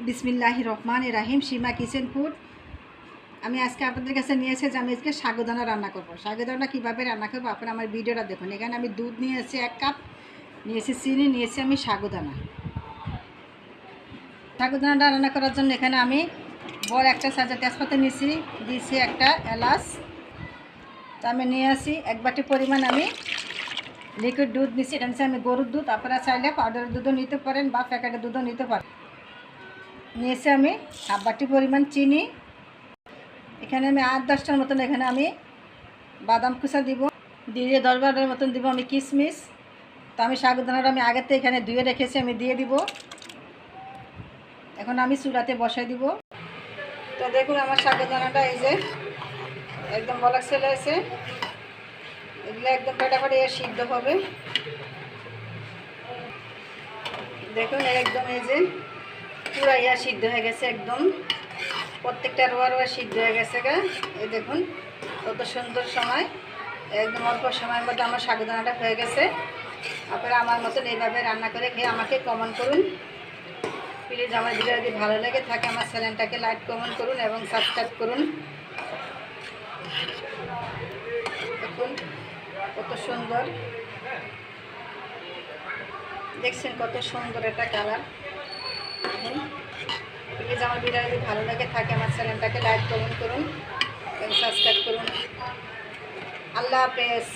বিসমিল্লাহির রহমানির রহিম। সীমা kitchen food. আমি আজকে আপনাদের কাছে নিয়ে এসে যে আমি আজকে সাগুদানা রান্না করব। সাগুদানা কীভাবে রান্না করবো আপনারা আমার ভিডিওটা দেখুন। এখানে আমি দুধ নিয়েছি 1 কাপ, নিয়েছি চিনি, নিয়েছি আমি সাগুদানা। সাগুদানাটা রান্না করার জন্য এখানে আমি বড় একটা সাইজের তেজপাতা নিয়েছি, দিয়েছি একটা এলাচ। তো আমি নিয়ে আসি 1 বাটি পরিমাণ আমি লিকুইড দুধ নিচ্ছি। এটা নিচ্ছি আমি গরুর দুধ, আপনারা চাইলে পাউডারের দুধও নিতে পারেন বা প্যাকেটের দুধও নিতে পারেন। নিয়েছি আমি 1/2 বাটি পরিমাণ চিনি। এখানে আমি 8-10টার মতন এখানে আমি বাদাম কুচা দিব, দিয়ে 10-12টার মতন দিব আমি কিশমিশ। তো আমি সাগুদানাটা আমি আগেতে এখানে ধুয়ে রেখেছি, আমি দিয়ে দিব। এখন আমি চুলাতে বসাই দিব। তো দেখুন আমার সাগুদানাটা এই যে একদম বলক চলে এসে, এগুলো একদম ফাটাফাটি সিদ্ধ হবে। দেখুন একদম এই যে পুরো সিদ্ধ হয়ে গেছে, একদম প্রত্যেকটা রোয়া সিদ্ধ হয়ে গেছে গা। এই দেখুন কত সুন্দর সময়, একদম অল্প সময়ের মধ্যে আমার সাগুদানাটা হয়ে গেছে। আপনারা আমার মতন এইভাবে রান্না করে খেয়ে আমাকে কমেন্ট করুন প্লিজ। আমার ভিডিও যদি ভালো লেগে থাকে আমার চ্যানেলটাকে লাইক কমেন্ট করুন এবং সাবস্ক্রাইব করুন। দেখুন কত সুন্দর, দেখছেন কত সুন্দর একটা কালার। প্লিজ আমার ভিডিও যদি ভালো লাগে থাকে আমার চ্যানেলটাকে লাইক কমেন্ট করুন এবং সাবস্ক্রাইব করুন। আল্লাহ হাফেজ।